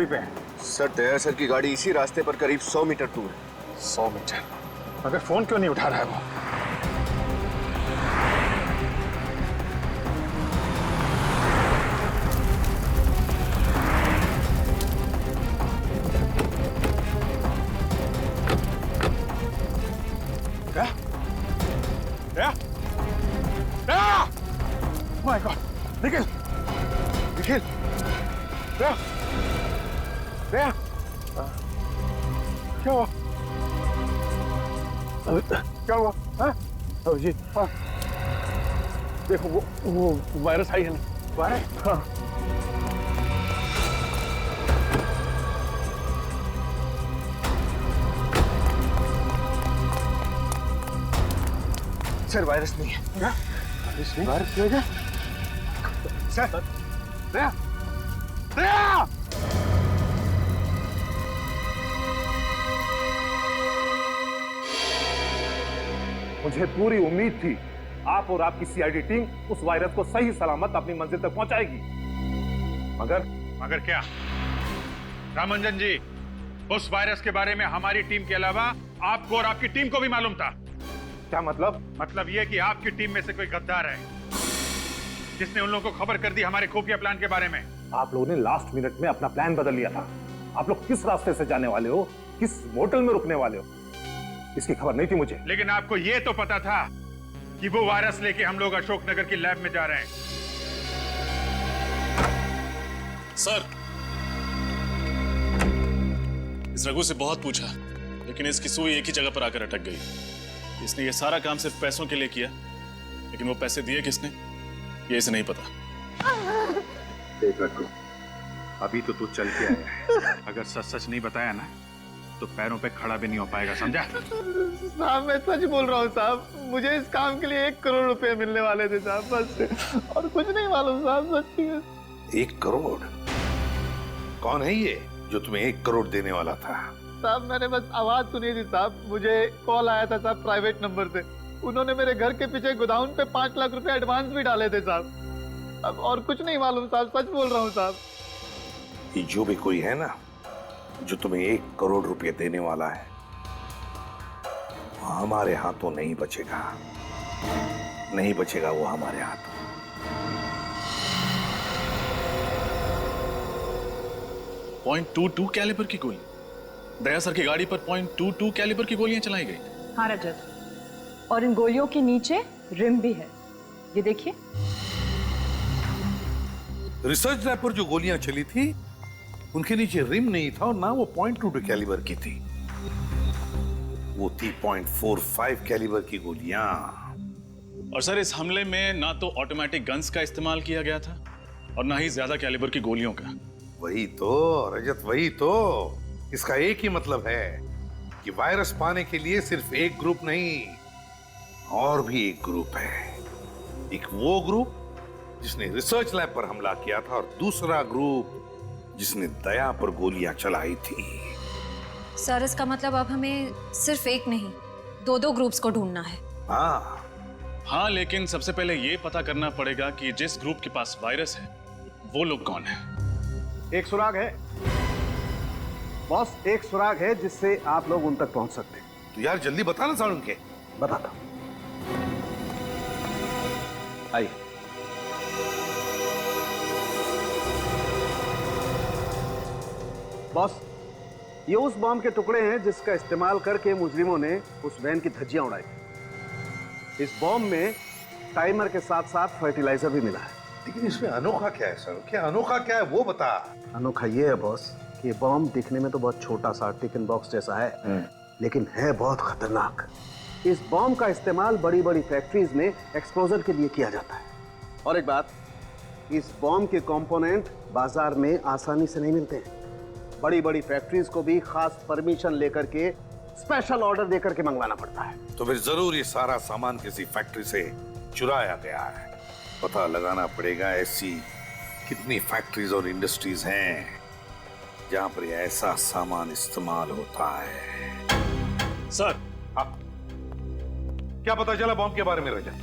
पे है। सर दया सर की गाड़ी इसी रास्ते पर करीब 100 मीटर दूर है। 100 मीटर? मगर फोन क्यों नहीं उठा रहा है वो? दया? दया? दया! Oh my God! Nikhil! Nikhil! दया! दया! क्या हुआ? क्या हुआ? हाँ? जी, हाँ। देखो वो वायरस आई है ना? वायरस? हाँ। सर वायरस नहीं है। क्या? वायरस नहीं? वायरस नहीं है? सर दया! दया! मुझे पूरी उम्मीद थी आप और आपकी सीआईडी टीम उस वायरस को सही सलामत अपनी मंजिल तक पहुंचाएगी, मगर क्या रामंजन जी, उस वायरस के बारे में हमारी टीम के अलावा आपको और आपकी टीम को भी मालूम था। क्या मतलब? मतलब यह कि आपकी टीम में से कोई गद्दार है जिसने उन लोगों को खबर कर दी हमारे खुफिया प्लान के बारे में। आप लोगों ने लास्ट मिनट में अपना प्लान बदल लिया था। आप लोग किस रास्ते से जाने वाले हो, किस होटल में रुकने वाले हो, इसकी खबर नहीं थी मुझे। लेकिन आपको यह तो पता था कि वो वायरस लेके हम लोग अशोकनगर की लैब में जा रहे हैं। सर, इस रघु से बहुत पूछा, लेकिन इसकी सुई एक ही जगह पर आकर अटक गई। इसने ये सारा काम सिर्फ पैसों के लिए किया, लेकिन वो पैसे दिए किसने ये इसे नहीं पता। देख रखो, अभी तो तू चल के आया है, अगर सच सच नहीं बताया ना तो पैरों पे खड़ा भी नहीं हो पाएगा, समझा? साहब मैं सच बोल रहा हूँ साहब, मुझे इस काम के लिए 1 करोड़ रुपए मिलने वाले थे साहब, बस और कुछ नहीं मालूम साहब, सच्ची में। 1 करोड़? कौन है ये जो तुम्हें 1 करोड़ देने वाला था? साहब मैंने बस आवाज सुनी थी साहब, मुझे कॉल आया था साहब प्राइवेट नंबर से। उन्होंने मेरे घर के पीछे गोदाउन पे 5 लाख रुपए एडवांस भी डाले थे साहब। अब और कुछ नहीं मालूम साहब, सच बोल रहा हूँ साहब। ये जो भी कोई है ना जो तुम्हें 1 करोड़ रुपए देने वाला है, वो हमारे हाथों नहीं बचेगा, नहीं बचेगा वो हमारे हाथों। .22 कैलिबर की गोली? दया सर की गाड़ी पर .22 कैलिबर की गोलियां चलाई गई? हाँ रजत, और इन गोलियों के नीचे रिम भी है, ये देखिए। रिसर्च लैब पर जो गोलियां चली थी उनके नीचे रिम नहीं था और ना वो .22 कैलिबर की थी, वो थी .45 कैलिबर की गोलियां। और सर इस हमले में ना तो ऑटोमेटिक गन्स का इस्तेमाल किया गया था और ना ही ज्यादा कैलिबर की गोलियों का। वही तो रजत, वही तो। इसका एक ही मतलब है कि वायरस पाने के लिए सिर्फ एक ग्रुप नहीं, और भी एक ग्रुप है। एक वो ग्रुप जिसने रिसर्च लैब पर हमला किया था और दूसरा ग्रुप जिसने दया पर गोलियां चलाई थी। सर इसका मतलब अब हमें सिर्फ एक नहीं 2 ग्रुप्स को ढूंढना है। हाँ, लेकिन सबसे पहले ये पता करना पड़ेगा कि जिस ग्रुप के पास वायरस है वो लोग कौन है। एक सुराग है बॉस, एक सुराग है जिससे आप लोग उन तक पहुंच सकते हैं। तो यार जल्दी बताना सारुण के। बताता हूं, आइए। बॉस, ये उस बॉम्ब के टुकड़े हैं जिसका इस्तेमाल करके मुजरिमों ने उस वैन की धज्जियां उड़ाई थी। इस बॉम्ब में टाइमर के साथ साथ फर्टिलाइजर भी मिला है। लेकिन इसमें अनोखा क्या है सर? क्या अनोखा क्या है वो बता। अनोखा ये है बॉस कि बॉम्ब दिखने में तो बहुत छोटा सा टिफिन बॉक्स जैसा है, लेकिन है बहुत खतरनाक। इस बॉम्ब का इस्तेमाल बड़ी बड़ी फैक्ट्रीज में एक्सप्लोजन के लिए किया जाता है। और एक बात, इस बॉम्ब के कंपोनेंट बाजार में आसानी से नहीं मिलते हैं। बड़ी बड़ी फैक्ट्रीज को भी खास परमिशन लेकर के स्पेशल ऑर्डर देकर के मंगवाना पड़ता है। तो फिर जरूर ये सारा सामान किसी फैक्ट्री से चुराया गया है। पता लगाना पड़ेगा ऐसी कितनी फैक्ट्रीज और इंडस्ट्रीज हैं जहां पर ऐसा सामान इस्तेमाल होता है। सर, क्या पता चला बॉम्ब के बारे में रजत?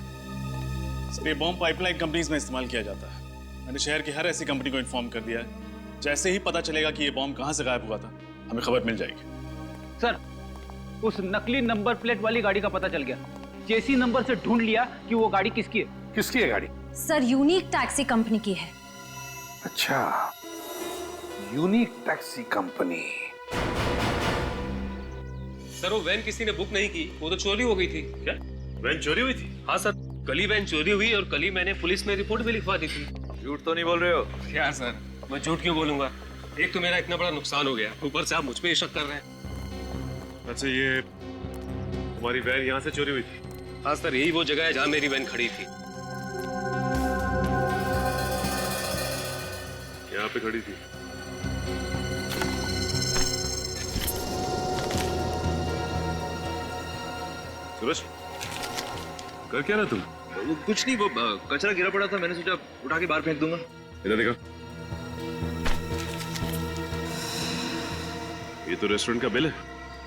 सर ये बॉम्ब पाइपलाइन कंपनीज में इस्तेमाल किया जाता है। मैंने शहर की हर ऐसी कंपनी को इन्फॉर्म कर दिया है जैसे ही पता चलेगा कि ये बॉम्ब कहां से गायब हुआ था, हमें खबर मिल जाएगी। सर, उस नकली नंबर प्लेट वाली गाड़ी का पता चल गया। चेसी नंबर से ढूंढ लिया कि वो गाड़ी किसकी है। किसकी है गाड़ी? सर, यूनिक टैक्सी कंपनी की है। अच्छा, यूनिक टैक्सी कंपनी। सर, वो वैन किसी ने बुक नहीं की, वो तो चोरी हो गई थी। क्या वैन चोरी हुई थी? हाँ सर, कल ही वैन चोरी हुई और कल ही मैंने पुलिस में रिपोर्ट भी लिखवा दी थी। झूठ तो नहीं बोल रहे हो? क्या सर, मैं झूठ क्यों बोलूंगा? एक तो मेरा इतना बड़ा नुकसान हो गया, ऊपर से आप मुझ पे ही शक कर रहे हैं। अच्छा, ये तुम्हारी वैन यहाँ से चोरी हुई थी? हाँ सर, यही वो जगह है जहाँ मेरी वैन खड़ी थी। यहाँ पे खड़ी थी? सूरज, कर क्या रहा तुम? वो कुछ नहीं, वो कचरा गिरा पड़ा था, मैंने सोचा उठा के बाहर फेंक दूंगा। इधर देखो, ये तो रेस्टोरेंट का बिल है।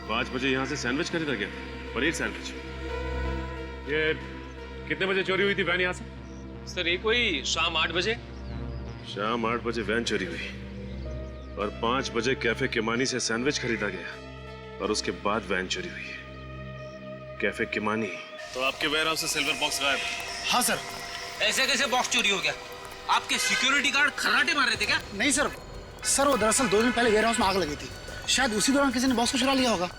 5 बजे यहाँ से सैंडविच खरीदा गया था, पनीर सैंडविच। ये कितने बजे चोरी हुई थी वैन यहाँ से? सर, ये कोई शाम 8 बजे। शाम 8 बजे वैन चोरी हुई और 5 बजे कैफे किमानी से सैंडविच खरीदा गया और उसके बाद वैन चोरी हुई। Cafe Kimani. तो आपके वेयर हाउस से सिल्वर बॉक्स गायब? हाँ सर। ऐसे कैसे बॉक्स चोरी हो गया? आपके सिक्योरिटी गार्ड खर्राटे मार रहे थे क्या? नहीं सर, वो दरअसल 2 दिन पहले वेयर हाउस में आग लगी थी। शायद उसी दौरान किसी ने बॉक्स को चुरा लिया होगा।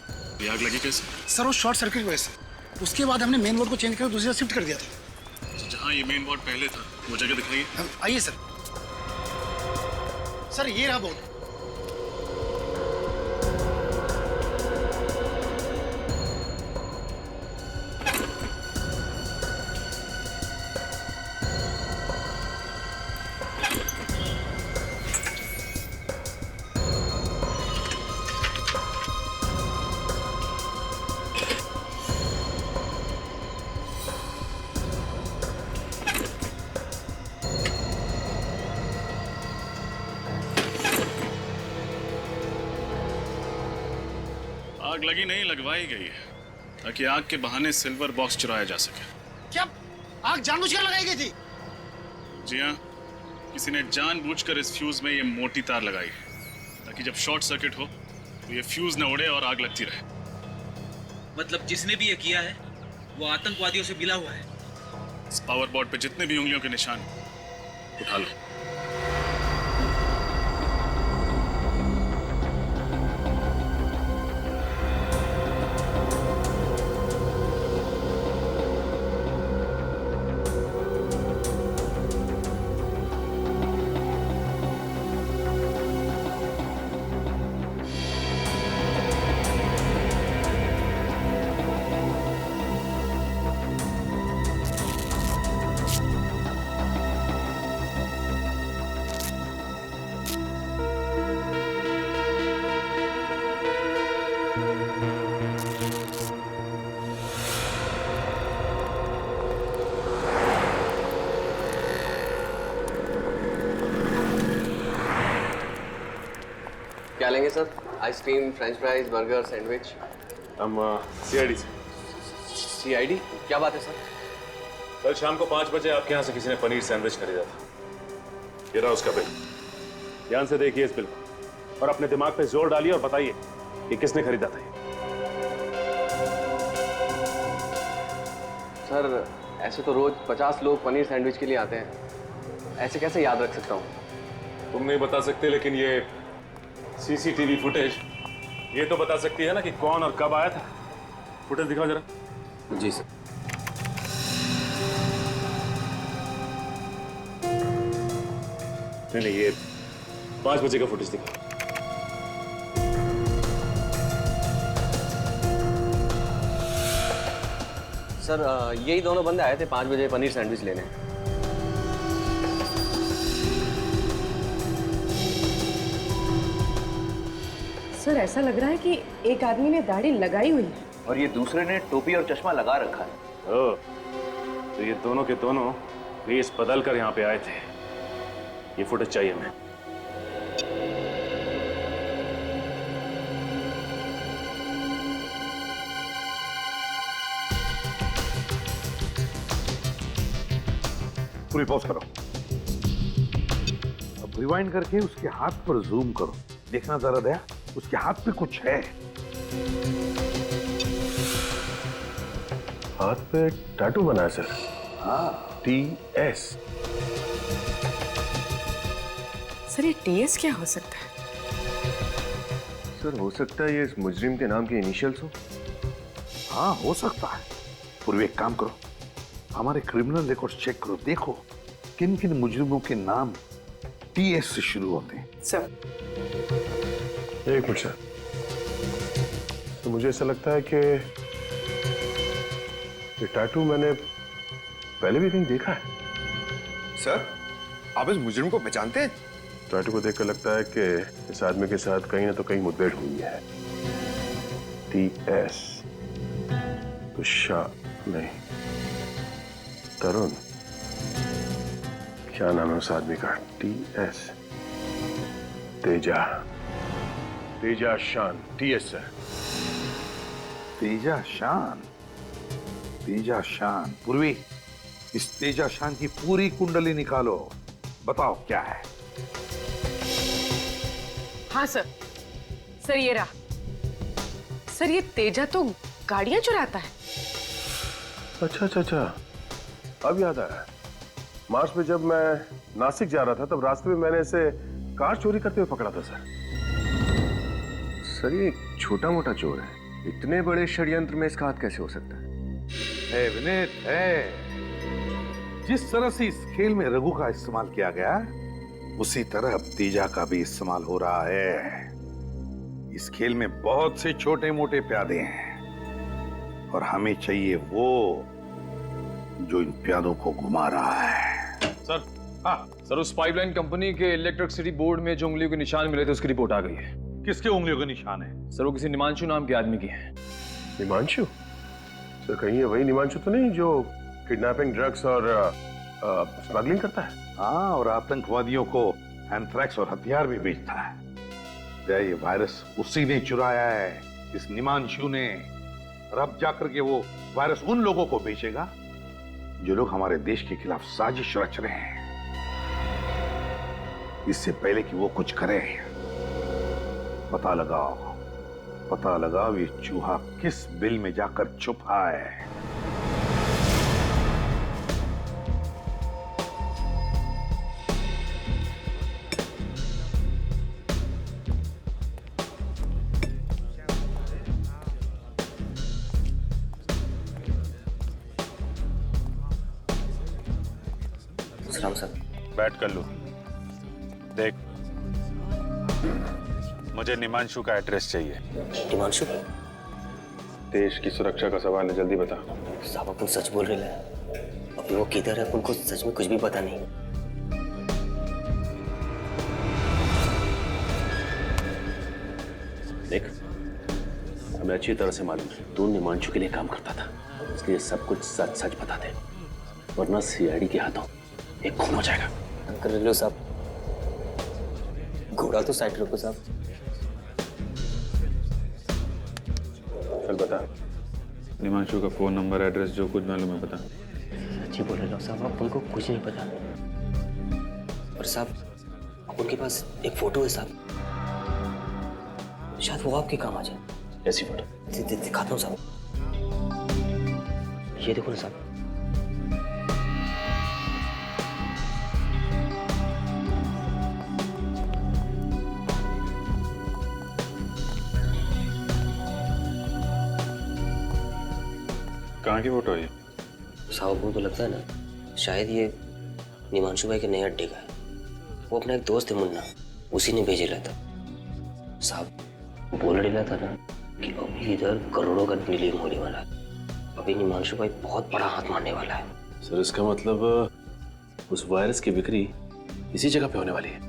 ये आग लगी कैसे? सर, वो शॉर्ट सर्किट की वजह से। उसके बाद हमने मेन बोर्ड को चेंज कर दूसरी जगह शिफ्ट कर दिया था। जहाँ ये मेन बोर्ड पहले था, वो जगह दिखाइए। आइए सर। सर, ये रहा बोर्ड। आग लगी नहीं, लगवाई गई है ताकि आग के बहाने सिल्वर बॉक्स चुराया जा सके। क्या आग जानबूझकर लगाई गई थी? जी हाँ, किसी ने जानबूझकर इस फ्यूज में ये मोटी तार लगाई है ताकि जब शॉर्ट सर्किट हो तो ये फ्यूज न उड़े और आग लगती रहे। मतलब जिसने भी ये किया है वो आतंकवादियों से मिला हुआ है। इस पावर बोर्ड पे जितने भी उंगलियों के निशान हैं, उठा लो। क्या लेंगे sir? Ice cream, French fries, burger, sandwich? हम CID से। CID? क्या बात है सर? कल शाम को 5 बजे आपके यहाँ से किसी ने पनीर सैंडविच खरीदा था। ये रहा उसका बिल। ध्यान से देखिए इस बिल को और अपने दिमाग पे जोर डालिए और बताइए कि किसने खरीदा था। सर, ऐसे तो रोज 50 लोग पनीर सैंडविच के लिए आते हैं, ऐसे कैसे याद रख सकता हूँ? तुम नहीं बता सकते, लेकिन ये CCTV फुटेज ये तो बता सकती है ना कि कौन और कब आया था। फुटेज दिखाओ जरा। जी सर। नहीं, ये 5 बजे का फुटेज दिखाओ। सर, यही दोनों बंदे आए थे 5 बजे पनीर सैंडविच लेने। सर, ऐसा लग रहा है कि एक आदमी ने दाढ़ी लगाई हुई है और ये दूसरे ने टोपी और चश्मा लगा रखा है। ओह, तो ये दोनों के दोनों वेश बदल कर यहाँ पे आए थे। ये फुटेज चाहिए हमें। पूरी पॉज करो। अब रिवाइंड करके उसके हाथ पर जूम करो, देखना जरा दया, उसके हाथ पे कुछ है। हाथ पे टैटू बना है सर। हाँ, TS। सर ये TS क्या हो सकता है? सर हो सकता है ये इस मुजरिम के नाम के इनिशियल्स हो। हाँ हो सकता है। पूर्व एक काम करो, हमारे क्रिमिनल रिकॉर्ड चेक करो, देखो किन किन मुजरिमों के नाम TS से शुरू होते हैं। सर एक मिनट सर, तो मुझे ऐसा लगता है कि ये टैटू मैंने पहले भी कहीं देखा है। सर, आप इस मुजरिम को पहचानते हैं? टैटू को देखकर लगता है कि इस आदमी के साथ कहीं ना तो कहीं मुठभेड़ हुई है। TS तो शाह नहीं, तरुण, क्या नाम है उस आदमी का? TS, तेजा शान। TS sir. तेजा शान, तेजा शान। पूर्वी, इस तेजा शान की पूरी कुंडली निकालो, बताओ क्या है। हाँ सर, सर ये रहा। सर ये तेजा तो गाड़ियां चुराता है। अच्छा, अब याद आया। मार्च में जब मैं नासिक जा रहा था तब रास्ते में मैंने इसे कार चोरी करते हुए पकड़ा था सर। सर ये छोटा मोटा चोर है, इतने बड़े षड्यंत्र में इसका हाथ कैसे हो सकता है? विनीत है, जिस तरह से इस खेल में रघु का इस्तेमाल किया गया उसी तरह अब तेजा का भी इस्तेमाल हो रहा है। इस खेल में बहुत से छोटे मोटे प्यादे हैं और हमें चाहिए वो जो इन प्यादों को घुमा रहा है। सर, हाँ सर, उस पाइपलाइन कंपनी के इलेक्ट्रिसिटी बोर्ड में जो उंगलियों के निशान मिले थे उसकी रिपोर्ट आ गई है। किसके उंगलियों के निशान है? सर वो किसी निमांशु नाम के आदमी की है। निमांशु? सर कहीं ये वही निमांशु तो नहीं जो किडनैपिंग, ड्रग्स और स्मगलिंग करता है? हाँ, और आतंकवादियों को एंथ्रैक्स और हथियार भी बेचता है। ये वायरस उसी ने चुराया है, इस निमांशु ने। और अब जाकर के वो वायरस उन लोगों को बेचेगा जो लोग हमारे देश के खिलाफ साजिश रच रहे हैं। इससे पहले कि वो कुछ करे, पता लगाओ ये चूहा किस बिल में जाकर छुपा है। बैठ कर लो। देख, मुझे निमांशु का एड्रेस चाहिए। निमांशु? देश की सुरक्षा का सवाल है, जल्दी बता। साहब अपन सच बोल रहे हैं। अभी वो किधर है अपन को सच में कुछ भी पता नहीं। देख, हमें अच्छी तरह से मालूम है तू निमांशु के लिए काम करता था, इसलिए सब कुछ सच सच बता दे, वरना CID के हाथों एक खून हो जाएगा। अंकल लो साहब, घोड़ा तो साइड रखो साहब। चल बता, निमांशु का फोन नंबर, एड्रेस, जो कुछ मालूम है बता। सच्ची बोल रहे हो साहब, आप उनको कुछ नहीं पता। और साहब उनके पास एक फोटो है साहब, शायद वो आपके काम आ जाए। ऐसी फोटो? दिखाता हूँ साहब, ये देखो ना साहब। कहाँ की फोटो है ये? साहब को तो लगता है ना शायद ये निमांशु भाई के नए अड्डे का है। वो अपना एक दोस्त है मुन्ना, उसी ने भेजे था। साहब बोल रहा था ना कि अभी इधर करोड़ों का डीलिंग होने वाला है। अभी निमांशु भाई बहुत बड़ा हाथ मारने वाला है। सर इसका मतलब उस वायरस की बिक्री इसी जगह पे होने वाली है।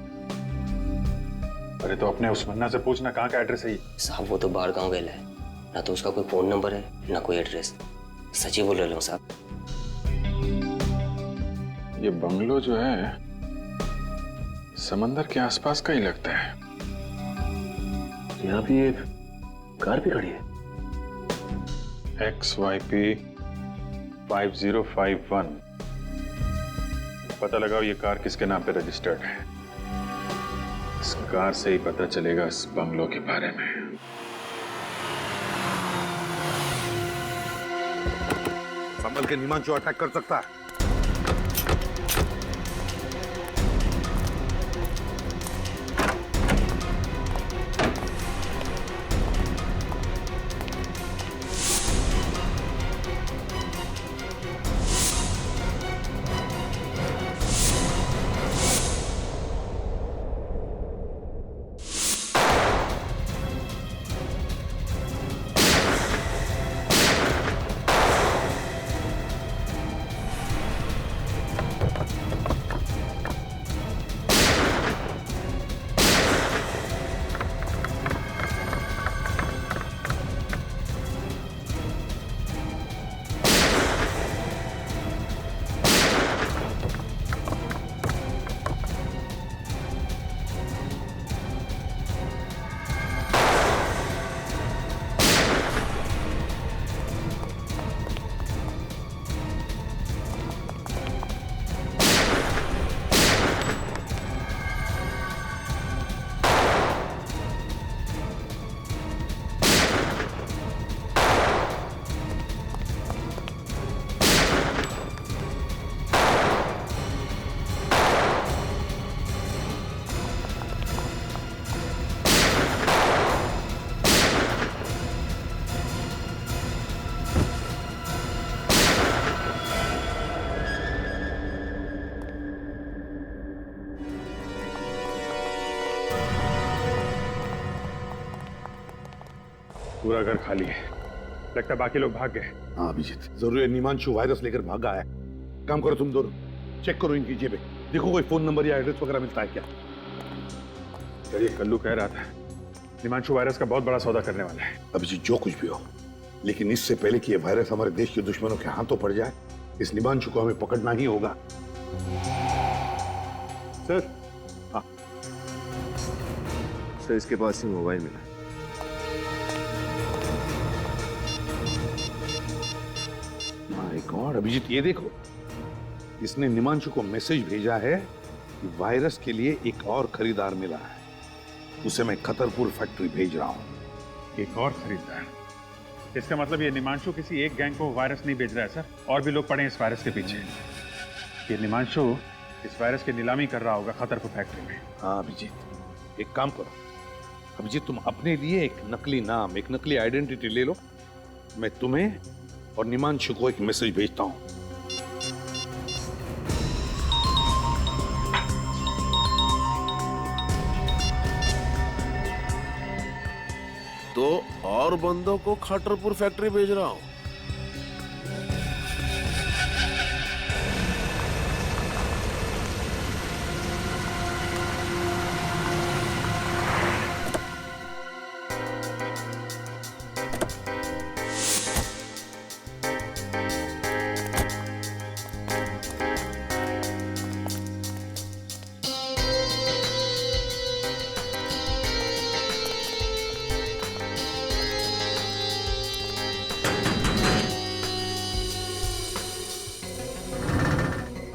अरे तो अपने उस मुन्ना से पूछना कहाँ का एड्रेस है ये। साहब वो तो बाहर गाँव गया है, ना तो उसका कोई फोन नंबर है ना कोई एड्रेस। सच्ची बोल रहे हो साहब। ये बंगलो जो है समंदर के आसपास का ही लगता है। यहाँ भी एक कार भी खड़ी है। XYP 5051। पता लगाओ ये कार किसके नाम पे रजिस्टर्ड है। कार से ही पता चलेगा इस बंगलों के बारे में। संभल के निमांशु अटैक कर सकता है। पूरा घर खाली है, लगता है बाकी लोग भाग गए। हाँ अभिजीत, जरूर है निमांशु वायरस लेकर भागा है। काम करो तुम दोनों, चेक करो इनकी जेबें, देखो कोई फोन नंबर या एड्रेस वगैरह मिलता है क्या। यार ये कल्लू कह रहा था निमांशु वायरस का बहुत बड़ा सौदा करने वाला है। अभिजीत जो कुछ भी हो, लेकिन इससे पहले कि ये वायरस हमारे देश के दुश्मनों के हाथों पड़ जाए, इस निमांशु को हमें पकड़ना ही होगा। सर, हाँ सर, इसके पास ही मोबाइल मिला। माय गॉड अभिजीत, ये देखो, इसने निमांशु को मैसेज भेजा है कि वायरस के लिए एक और खरीदार मिला है, उसे मैं खतरपुर फैक्ट्री भेज रहा हूं। एक और खरीदार? इसका मतलब ये निमांशु किसी एक गैंग को वायरस नहीं भेज रहा है सर, और भी लोग पड़े हैं इस वायरस के पीछे। ये निमांशु इस वायरस की नीलामी कर रहा होगा खतरपुर फैक्ट्री में। हाँ अभिजीत, एक काम करो अभिजीत, तुम अपने लिए एक नकली नाम, एक नकली आइडेंटिटी ले लो, मैं तुम्हें और निमांशु को एक मैसेज भेजता हूं। तो और बंदों को खतरपुर फैक्ट्री भेज रहा हूं।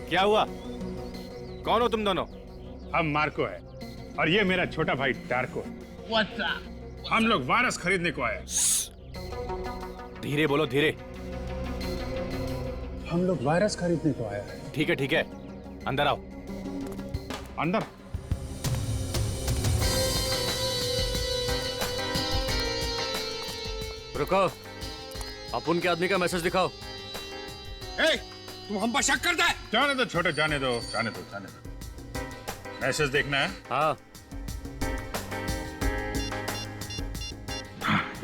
क्या हुआ? कौन हो तुम दोनों? हम मार्को है और ये मेरा छोटा भाई डार्को। हम लोग वायरस खरीदने को आए। धीरे बोलो, धीरे। हम लोग वायरस खरीदने को आए हैं। ठीक है, अंदर आओ। अंदर? रुको, अपुन के आदमी का मैसेज दिखाओ। तुम हम पर शक करता है? जाने दो छोटे, जाने दो। मैसेज देखना है? हाँ।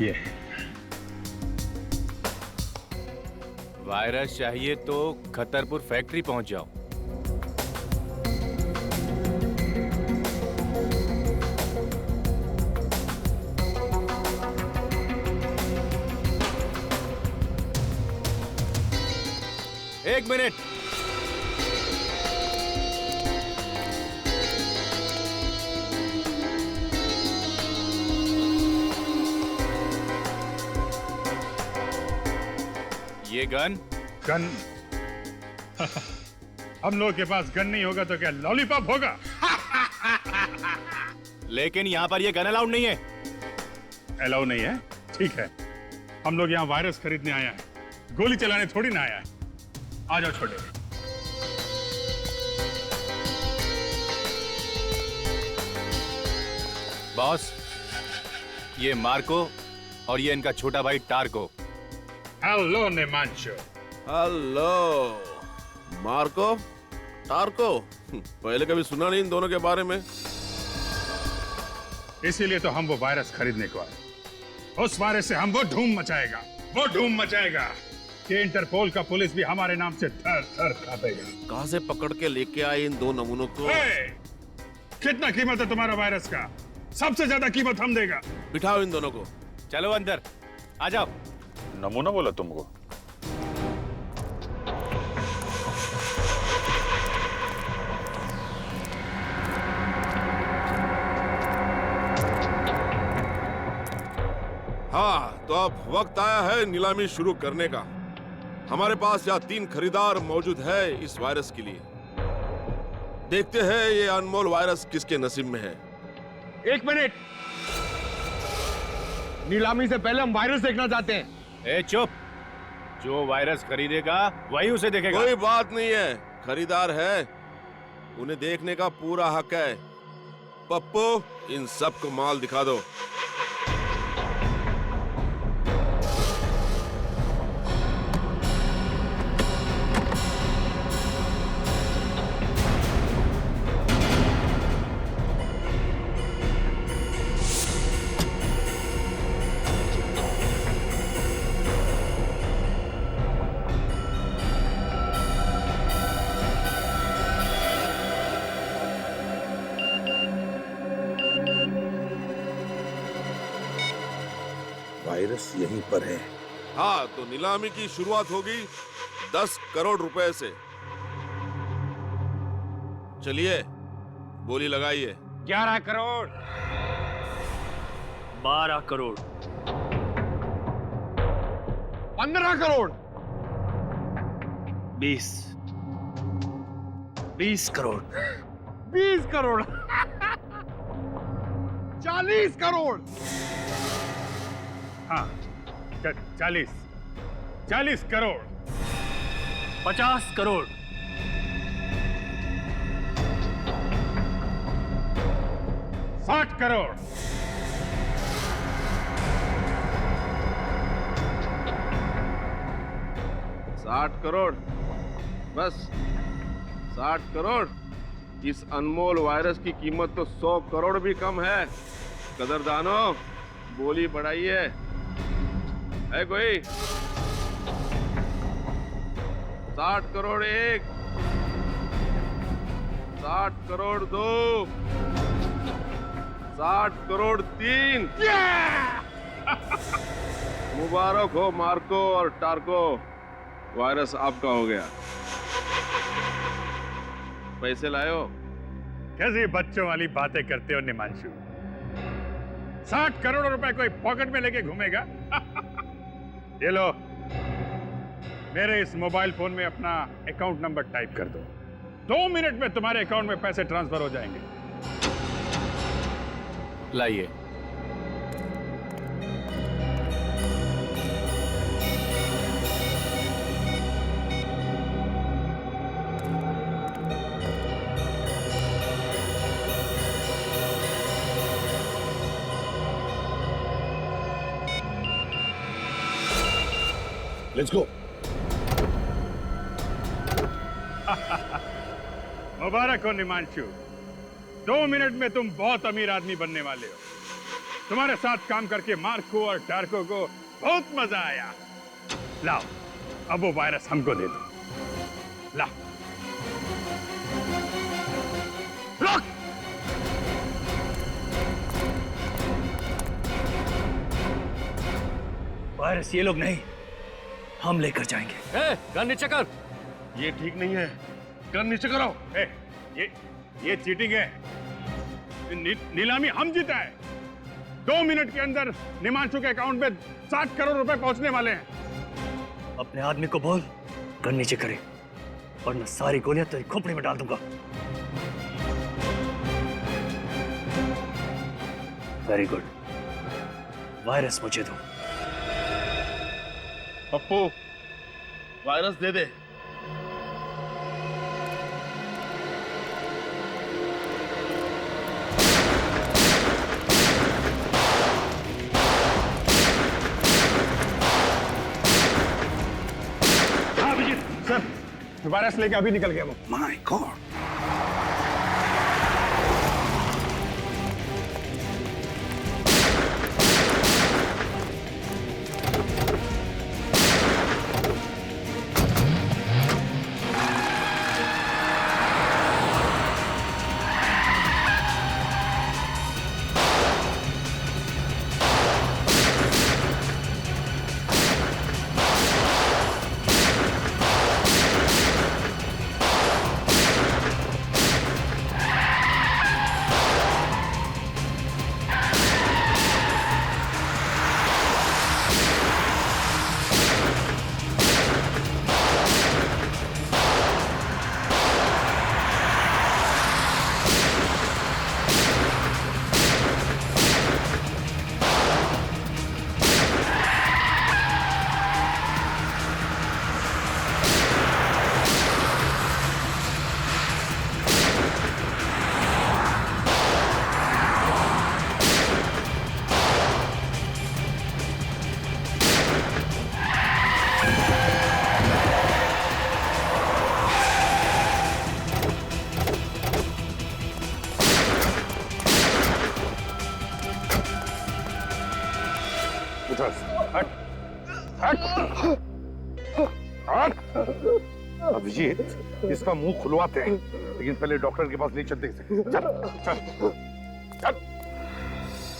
ये वायरस चाहिए तो खतरपुर फैक्ट्री पहुंच जाओ। एक मिनट। ये गन हम लोग के पास गन नहीं होगा तो क्या लॉलीपॉप होगा? लेकिन यहाँ पर ये गन अलाउड नहीं है। अलाउ नहीं है? ठीक है, हम लोग यहाँ वायरस खरीदने आया है, गोली चलाने थोड़ी ना आया है। आ जाओ छोटे। बॉस, ये मार्को और ये इनका छोटा भाई टार्को। हेलो निमांशु। हेलो मार्को, टार्को, पहले कभी सुना नहीं इन दोनों के बारे में। इसीलिए तो हम वो वायरस खरीदने को आए। उस वायरस से हम वो धूम मचाएगा कि इंटरपोल का पुलिस भी हमारे नाम से थर थर कांपेगा। कहां से पकड़ के लेके आए इन दो नमूनों को? कितना कीमत है तुम्हारा वायरस का? सबसे ज्यादा कीमत हम देगा। बिठाओ इन दोनों को। चलो अंदर आ जाओ। नमूना बोला तुमको? हाँ, तो अब वक्त आया है नीलामी शुरू करने का। हमारे पास यहाँ 3 खरीदार मौजूद है इस वायरस के लिए। देखते हैं ये अनमोल वायरस किसके नसीब में है। 1 मिनट, नीलामी से पहले हम वायरस देखना चाहते हैं। ए चुप, जो वायरस खरीदेगा वही उसे देखेगा। कोई बात नहीं है, खरीदार है, उन्हें देखने का पूरा हक है। पप्पू, इन सबको माल दिखा दो। वायरस यहीं पर है। हाँ, तो नीलामी की शुरुआत होगी 10 करोड़ रुपए से। चलिए, बोली लगाइए। 11 करोड़, 12 करोड़, 15 करोड़, 20 करोड़, 20 करोड़, 40 करोड़। हाँ, 40 करोड़, 50 करोड़, 60 करोड़, 60 करोड़, बस 60 करोड़। इस अनमोल वायरस की कीमत तो 100 करोड़ भी कम है। कदरदानों, बोली बढ़ाइए। है कोई? 60 करोड़ 1, 60 करोड़ 2, 60 करोड़ 3। मुबारक हो मार्को और टार्को, वायरस आपका हो गया। पैसे लायो? कैसी बच्चों वाली बातें करते हो निमांशु? 60 करोड़ रुपए कोई पॉकेट में लेके घूमेगा? ये लो, मेरे इस मोबाइल फोन में अपना अकाउंट नंबर टाइप कर दो। 2 मिनट में तुम्हारे अकाउंट में पैसे ट्रांसफर हो जाएंगे। लाइए। Let's go. मुबारक हो निमांशु, 2 मिनट में तुम बहुत अमीर आदमी बनने वाले हो। तुम्हारे साथ काम करके मार्को और टार्को को बहुत मजा आया। लाओ, अब वो वायरस हमको दे दो। लाओ। रॉक! वायरस ये लोग नहीं, हम लेकर जाएंगे। गन नीचे कर। ये ठीक नहीं है, गन नीचे करो। ये चीटिंग है। नीलामी हम जीता है। 2 मिनट के अंदर निमांशु के अकाउंट में 60 करोड़ रुपए पहुंचने वाले हैं। अपने आदमी को बोल गन नीचे करे, वरना सारी गोलियां तेरी खोपड़ी में डाल दूंगा। वेरी गुड, वायरस मुझे दो। पप्पू, वायरस दे दे। हाँ अभिजीत सर, वायरस लेके अभी निकल गया वो। माय गॉड, अभिजीत, इसका मुंह खुलवाते हैं, लेकिन पहले डॉक्टर के पास ले चलते हैं। चल चल चल।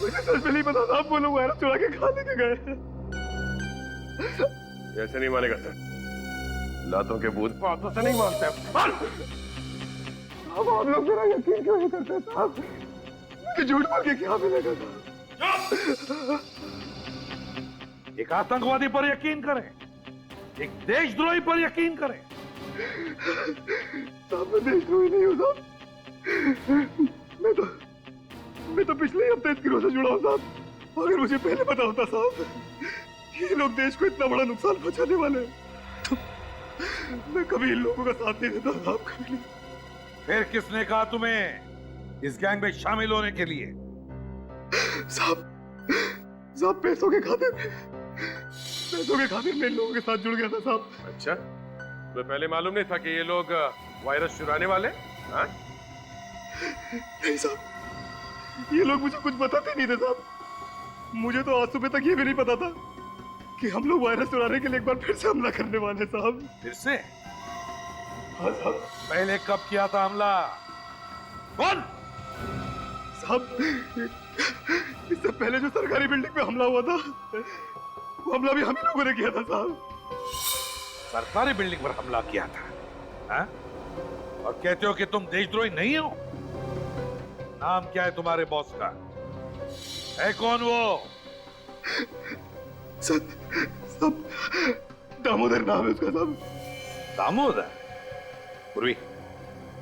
मुझे सच में नहीं पता था, आप वो लोग वायरस चुरा के खा लेके गए। ऐसे नहीं मानेगा सर, लातों के भूत बातों से नहीं मानते। अब आप लोग मेरा यकीन क्यों नहीं करते साहब? कि झूठ बोल के क्या मिलेगा साहब? एक आतंकवादी पर यकीन करें, एक देशद्रोही पर यकीन करें। साहब मैं देशद्रोही नहीं हूँ साहब, मैं तो पिछले हफ्ते इस गिरोह से जुड़ा हूँ साहब। अगर मुझे पहले पता होता साहब ये लोग देश को इतना बड़ा नुकसान पहुंचाने वाले हैं, तो मैं कभी इन लोगों का साथ नहीं देता साहब, कभी नहीं। फिर किसने कहा तुम्हें इस गैंग में शामिल होने के लिए? साहब पैसों के खातिर मैं इन लोगों के साथ जुड़ गया था साहब। अच्छा, तो पहले मालूम नहीं था कि ये लोग वायरस चुराने वाले? हाँ? नहीं साहब, ये लोग मुझे कुछ बताते नहीं थे साहब। मुझे तो आज सुबह तक ये भी नहीं पता था कि हम लोग वायरस चुराने के लिए एक बार फिर से हमला करने वाले साहब। फिर से? हाँ साहब। पहले कब किया था हमला? कौन? साहब इससे पहले जो सरकारी बिल्डिंग पे हमला हुआ था, वो हमला भी हम ही लोगों ने किया था साहब। सरकारी बिल्डिंग पर हमला किया था? हाँ? और कहते हो कि तुम देशद्रोही नहीं हो? नाम क्या है तुम्हारे बॉस का? है कौन वो? सब दामोदर नाम है उसका साहब। दामोदर? पूर्वी,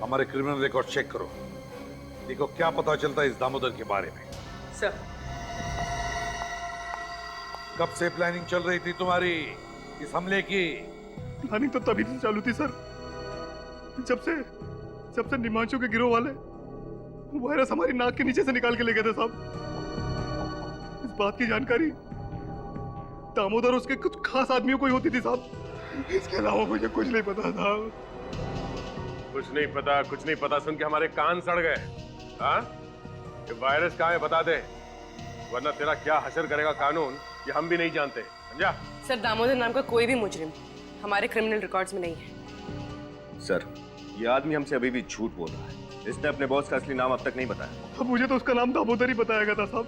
हमारे क्रिमिनल रिकॉर्ड चेक करो, देखो क्या पता चलता है इस दामोदर के बारे में। सर, कब से प्लानिंग चल रही थी तुम्हारी इस हमले की? प्लानिंग तो तभी से चालू थी सर, जब से निमांशु के गिरोह वाले वायरस हमारी नाक के नीचे से निकाल के ले गए थे साहब। इस बात की जानकारी दामोदर उसके कुछ खास आदमियों को ही होती थी साहब, इसके अलावा मुझे कुछ नहीं पता साहब। कुछ नहीं पता सुन के हमारे कान सड़ गए। हाँ? ये वायरस कहाँ है बता दे, वरना तेरा क्या हशर करेगा कानून ये हम भी नहीं जानते, समझा? सर, दामोदर नाम का कोई भी मुजरिम हमारे क्रिमिनल रिकॉर्ड्स में नहीं है। सर, ये आदमी हमसे अभी भी झूठ बोल रहा है। इसने अपने बॉस का असली नाम अब तक नहीं बताया। अब मुझे तो उसका नाम दामोदर ही बताया गया था साहब।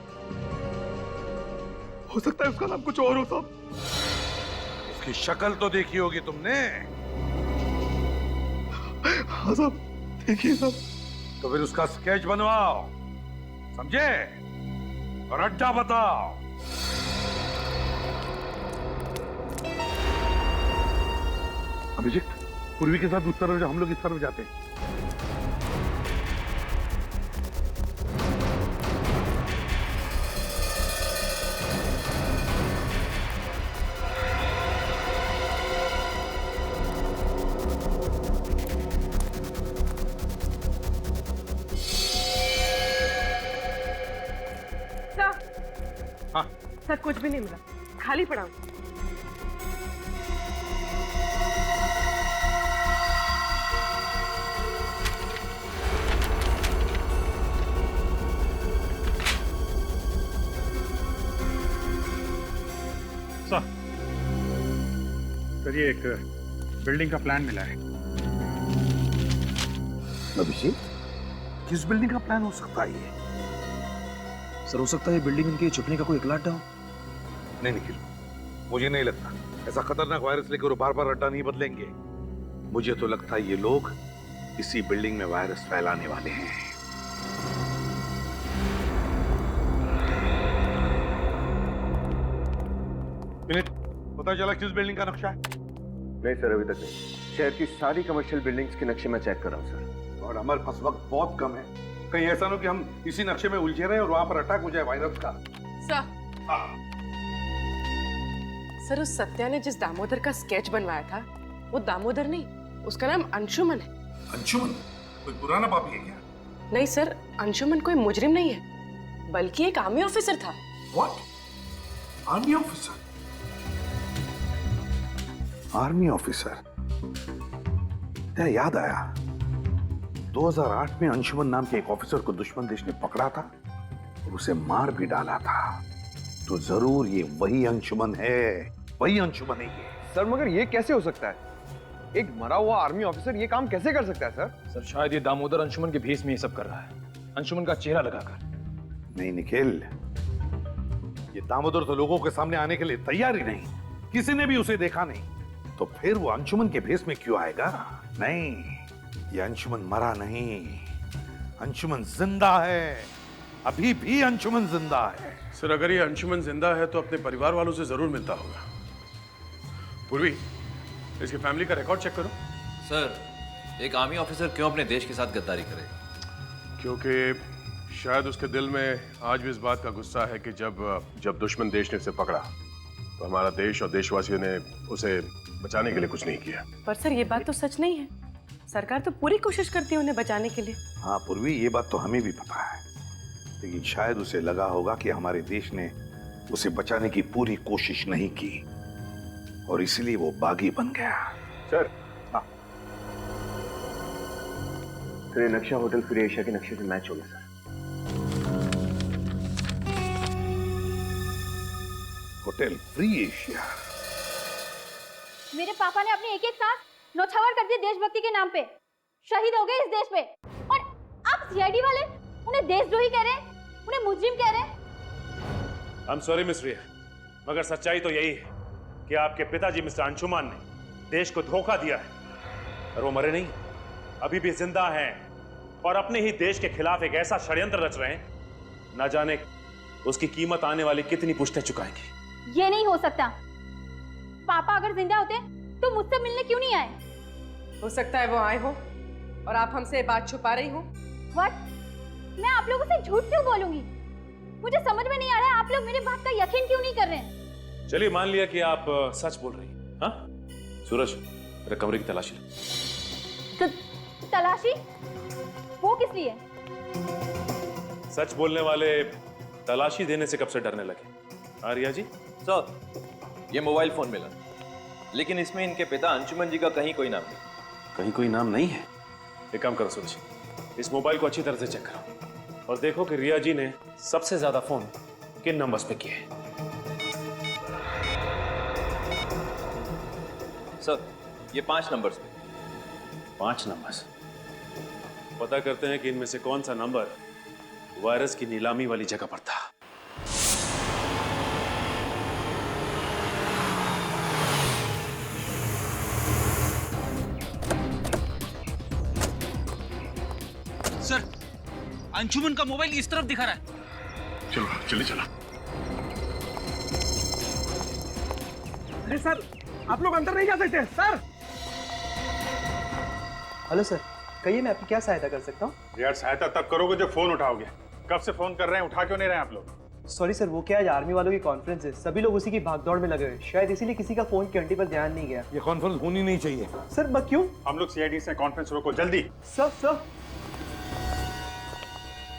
हो सकता है उसका नाम कुछ और हो साहब। उसकी शक्ल तो देखी होगी तुमने? हाँ साहब, देखिए साहब। तो फिर उसका स्केच बनवाओ, समझे? और अड्डा बताओ। अभिजीत, पूर्वी के साथ उस तरफ हम लोग इस तरफ जाते हैं। हाँ सर कुछ भी नहीं मिला, खाली पड़ा हूँ। सर ये एक बिल्डिंग का प्लान मिला है। अभिषेक, किस बिल्डिंग का प्लान हो सकता है ये? सर हो सकता है बिल्डिंग इनके छुपने का कोई एक अड्डा हो। नहीं निखिल, मुझे नहीं लगता ऐसा खतरनाक वायरस लेकर वो बार बार अड्डा नहीं बदलेंगे। मुझे तो लगता है ये लोग इसी बिल्डिंग में वायरस फैलाने वाले हैं। पता चला किस बिल्डिंग का नक्शा है? नहीं सर, अभी तक नहीं। शहर की सारी कमर्शियल बिल्डिंग्स के नक्शे मैं चेक कर रहा हूँ सर। और हमारे पास वक्त बहुत कम है, कहीं ऐसा ना हो कि हम इसी नक्शे में उलझे रहे और वहां पर अटैक हो जाए वायरस का। सर हाँ। सर उस सत्या ने जिस दामोदर का स्केच बनवाया था वो दामोदर नहीं, उसका नाम अंशुमन है। अंशुमन कोई पुराना पापी है क्या? नहीं सर, अंशुमन कोई मुजरिम नहीं है, बल्कि एक आर्मी ऑफिसर था। What? Army officer? Army officer? क्या याद आया, 2008 में अंशुमन नाम के एक ऑफिसर को दुश्मन देश ने पकड़ा था और उसे मार भी डाला था। तो जरूर ये वही अंशुमन है, वही अंशुमन है ये। सर मगर ये कैसे हो सकता है? एक मरा हुआ आर्मी ऑफिसर ये काम कैसे कर सकता है सर? सर शायद ये दामोदर अंशुमन के भेष में ये सब कर रहा है, अंशुमन का चेहरा लगाकर। नहीं निखिल, ये दामोदर तो लोगों के सामने आने के लिए तैयार ही नहीं, किसी ने भी उसे देखा नहीं, तो फिर वो अंशुमन के भेष में क्यों आएगा? नहीं, ये अंशुमन मरा नहीं, अंशुमन जिंदा है, अभी भी अंशुमन जिंदा है। सर अगर ये अंशुमन जिंदा है तो अपने परिवार वालों से जरूर मिलता होगा। पूर्वी, इसकी फैमिली का रिकॉर्ड चेक करो। सर एक आर्मी ऑफिसर क्यों अपने देश के साथ गद्दारी करेगा? क्योंकि शायद उसके दिल में आज भी इस बात का गुस्सा है कि जब दुश्मन देश ने उसे पकड़ा तो हमारा देश और देशवासियों ने उसे बचाने के लिए कुछ नहीं किया। पर सर ये बात तो सच नहीं है, सरकार तो पूरी कोशिश करती है उन्हें बचाने के लिए। हाँ पूर्वी, ये बात तो हमें भी पता है, लेकिन शायद उसे लगा होगा कि हमारे देश ने उसे बचाने की पूरी कोशिश नहीं की और इसलिए वो बागी बन गया। सर हाँ सर, ये नक्शा होटल फ्री एशिया के नक्शे से मैच हो गया सर। Hotel free Asia? मेरे पापा ने अपने एक एक सांस नौछावर कर दिए देशभक्ति के नाम पे, शहीद हो गए इस देश पे, और आप सीआईडी वाले उन्हें देशद्रोही कह रहे हैं, उन्हें मुजरिम कह रहे हैं। I'm sorry मिस रिया, मगर सच्चाई तो यही है कि आपके पिताजी मिस्टर अंशुमान ने देश को धोखा दिया है और वो मरे नहीं, अभी भी जिंदा हैं और अपने ही देश के खिलाफ एक ऐसा षड्यंत्र रच रहे हैं, न जाने उसकी कीमत आने वाली कितनी पुश्तें चुकाएंगी। ये नहीं हो सकता। पापा अगर जिंदा होते तो मुझसे मिलने क्यों नहीं आए? हो सकता है वो आए हो और आप हमसे बात छुपा रही हो। व्हाट? मैं आप लोगों से झूठ क्यों बोलूंगी? मुझे समझ में नहीं आ रहा है आप लोग मेरी बात का यकीन क्यों नहीं कर रहे हैं? चलिए मान लिया कि आप सच बोल रही हैं। हाँ सूरज, मेरे कमरे की तलाशी लो। तलाशी? वो किस लिए? सच बोलने वाले तलाशी देने से कब से डरने लगे? आर्या जी? सर ये मोबाइल फोन मिला, लेकिन इसमें इनके पिता अंशुमन जी का कहीं कोई नाम नहीं। कहीं कोई नाम नहीं है? एक काम करो सूरज, इस मोबाइल को अच्छी तरह से चेक करो और देखो कि रिया जी ने सबसे ज्यादा फोन किन नंबर्स पे किए हैं। सर ये 5 नंबर्स पे। 5 नंबर्स? पता करते हैं कि इनमें से कौन सा नंबर वायरस की नीलामी वाली जगह पर था। सर अंशुमन का मोबाइल इस तरफ दिखा रहा है। चलो चलिए चलो। अरे सर आप लोग अंदर नहीं जा सकते सर। हेलो सर, कहिए मैं आपकी क्या सहायता कर सकता हूँ? यार सहायता तब करोगे जब फोन उठाओगे। कब से फोन कर रहे हैं, उठा क्यों नहीं रहे आप लोग? सॉरी सर, वो क्या आज आर्मी वालों की कॉन्फ्रेंस है, सभी लोग उसी की भागदौड़ में लगे हुए, शायद इसीलिए किसी का फोन की घंटी पर ध्यान नहीं गया। ये कॉन्फ्रेंस होनी नहीं चाहिए। सर बस क्यों? हम लोग सीआईडी से कॉन्फ्रेंस रोको जल्दी। Sir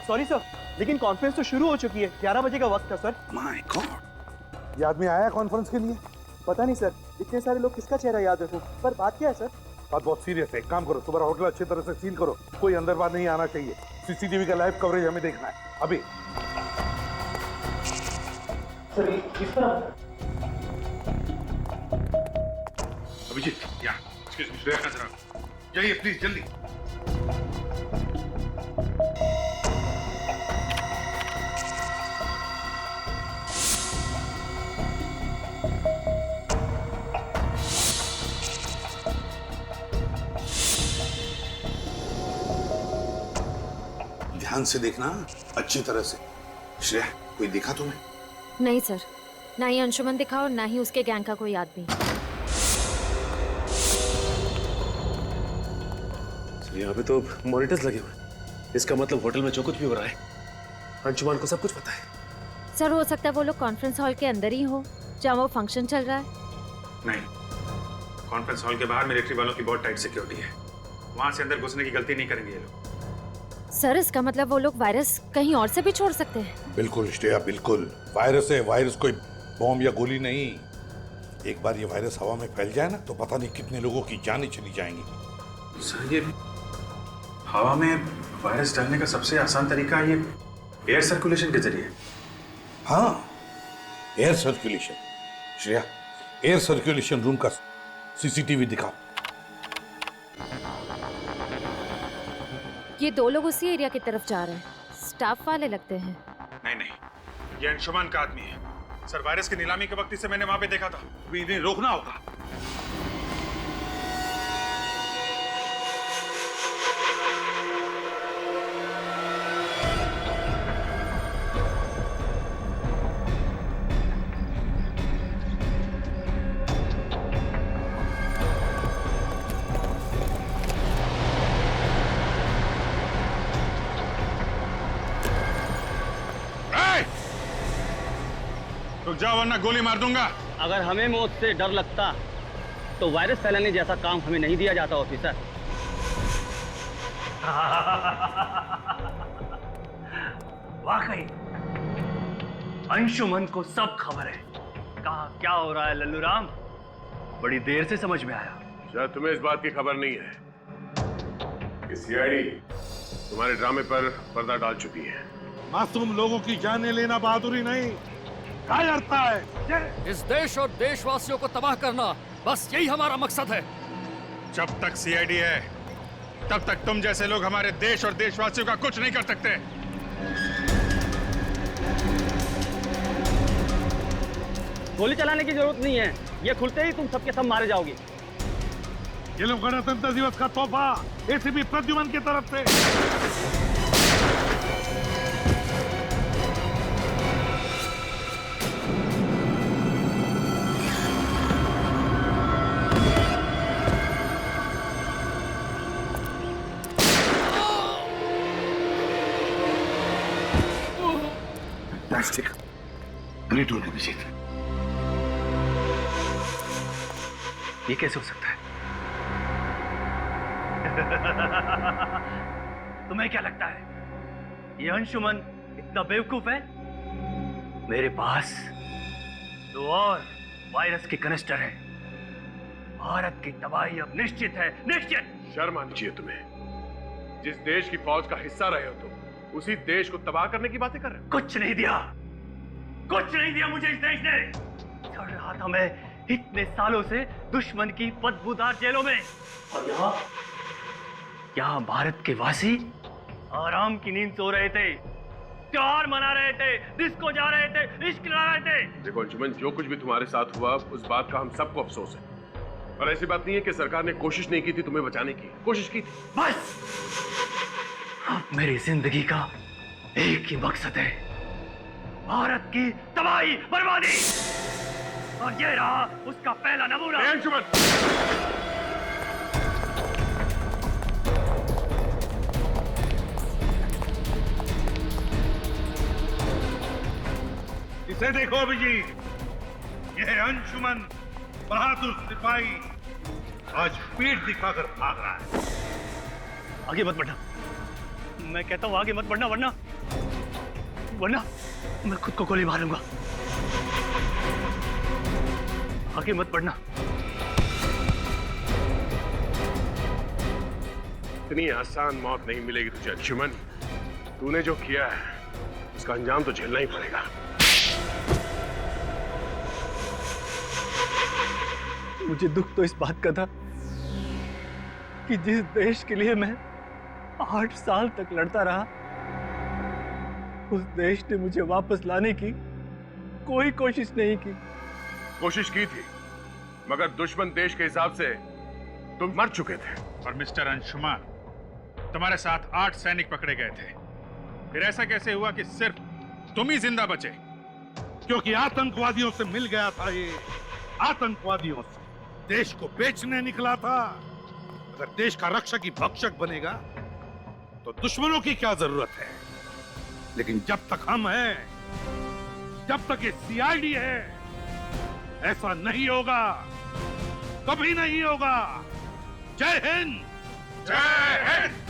sorry sir. लेकिन कॉन्फ्रेंस तो शुरू हो चुकी है, 11 बजे का वक्त था सर। माय गॉड, ये आदमी आया कॉन्फ्रेंस के लिए? पता नहीं सर, इतने सारे लोग किसका चेहरा याद रखूं, पर बात क्या है सर? बात बहुत सीरियस है। एक काम करो, तुम्हारा होटल अच्छी तरह से सील करो, कोई अंदर बाहर नहीं आना चाहिए। सीसीटीवी का लाइव कवरेज हमें देखना है अभी। सर किस तरह? अभिजीत, यहाँ एक्सक्यूज मी, श्रेया नजर आओ, जाइए प्लीज जल्दी। ध्यान से देखना, अच्छी तरह से। श्रेया, कोई दिखा तुम्हें? नहीं सर, ना ही अंशुमन दिखा और ना ही उसके गैंग का कोई आदमी। यहाँ पे तो मॉनिटर्स लगे हुए हैं, इसका मतलब होटल में जो कुछ भी हो रहा है अंशुमान को सब कुछ पता है। सर हो सकता है वो लोग कॉन्फ्रेंस हॉल के अंदर ही हो जहाँ वो फंक्शन चल रहा है। नहीं, कॉन्फ्रेंस हॉल के बाहर मिलिट्री वालों की बहुत टाइट सिक्योरिटी है, वहां से अंदर घुसने की गलती नहीं करेंगे ये लोग। सर इसका मतलब वो लोग वायरस कहीं और से भी छोड़ सकते हैं। बिल्कुल श्रेया, बिल्कुल। वायरस है, वायरस कोई बॉम्ब या गोली नहीं। एक बार ये वायरस हवा में फैल जाए ना तो पता नहीं कितने लोगों की जानें चली जाएंगी। सर, ये हवा में वायरस डालने का सबसे आसान तरीका ये एयर सर्कुलेशन के जरिए। हाँ, air circulation. Shreya, air circulation room का सीसीटीवी दिखाओ। ये दो लोग उसी एरिया की तरफ जा रहे हैं, स्टाफ वाले लगते हैं। नहीं नहीं, ये अंशुमान का आदमी है। सर, वायरस की नीलामी के वक्त इसे मैंने वहां पे देखा था। अभी इन्हें रोकना होगा। रुक जाओ वरना गोली मार दूंगा। अगर हमें मौत से डर लगता तो वायरस फैलाने जैसा काम हमें नहीं दिया जाता ऑफिसर। वाकई अंशुमन को सब खबर है, कहा क्या हो रहा है लल्लू राम, बड़ी देर से समझ में आया। शायद तुम्हें इस बात की खबर नहीं है कि सीआईडी तुम्हारे ड्रामे पर पर्दा डाल चुकी है। मासूम लोगों की जानें लेना बहादुरी नहीं, कायरता है। इस देश और देशवासियों को तबाह करना, बस यही हमारा मकसद है। जब तक सीआईडी है तब तक तुम जैसे लोग हमारे देश और देशवासियों का कुछ नहीं कर सकते। गोली चलाने की जरूरत नहीं है, ये खुलते ही तुम सबके सब मारे जाओगे। ये लोग गणतंत्र दिवस का तोहफा एसीपी प्रद्युमन की तरफ से। Fantastic. Great work, Abhijit. ये कैसे हो सकता है? तुम्हें क्या लगता है ये अंशुमन इतना बेवकूफ है? मेरे पास 2 और वायरस के कनिस्टर हैं। भारत की तबाही अब निश्चित है, निश्चित। शर्म आनी चाहिए तुम्हें। जिस देश की फौज का हिस्सा रहे हो तुम, उसी देश को तबाह करने की बातें कर रहे हो। कुछ नहीं दिया, कुछ नहीं दिया मुझे इस देश ने। चढ़ रहा था मैं इतने सालों से दुश्मन की बदबूदार जेलों में, और यहाँ भारत के वासी आराम की नींद सो रहे थे, त्योहार मना रहे थे, डिस्को जा रहे थे, इश्क ला रहे थे। देखो अंशुमन, जो कुछ भी तुम्हारे साथ हुआ उस बात का हम सबको अफसोस है, और ऐसी बात नहीं है कि सरकार ने कोशिश नहीं की थी तुम्हें बचाने की। कोशिश की थी। बस अब मेरी जिंदगी का एक ही मकसद है, भारत की तबाही, बर्बादी, और ये रहा उसका पहला नमूना। अंशुमन, इसे देखो अभिजीत, यह अंशुमन बहादुर सिपाही आज पीठ दिखाकर भाग रहा है। आगे मत बढ़ना, मैं कहता हूं आगे मत बढ़ना, वरना वरना मैं खुद को गोली मारूंगा। आगे मत बढ़ना। इतनी आसान मौत नहीं मिलेगी तुझे अंशुमन। तूने जो किया है उसका अंजाम तो झेलना ही पड़ेगा। मुझे दुख तो इस बात का था कि जिस देश के लिए मैं 8 साल तक लड़ता रहा, उस देश ने मुझे वापस लाने की कोई कोशिश नहीं की। कोशिश की थी, मगर दुश्मन देश के हिसाब से तुम मर चुके थे। और मिस्टर अंशुमान, तुम्हारे साथ 8 सैनिक पकड़े गए थे। फिर ऐसा कैसे हुआ कि सिर्फ तुम ही जिंदा बचे? क्योंकि आतंकवादियों से मिल गया था। ये आतंकवादियों से देश को बेचने निकला था। अगर देश का रक्षक ही भक्षक बनेगा तो दुश्मनों की क्या जरूरत है। लेकिन जब तक हम हैं, जब तक ये सीआईडी है, ऐसा नहीं होगा, कभी नहीं होगा। जय हिंद। जय हिंद।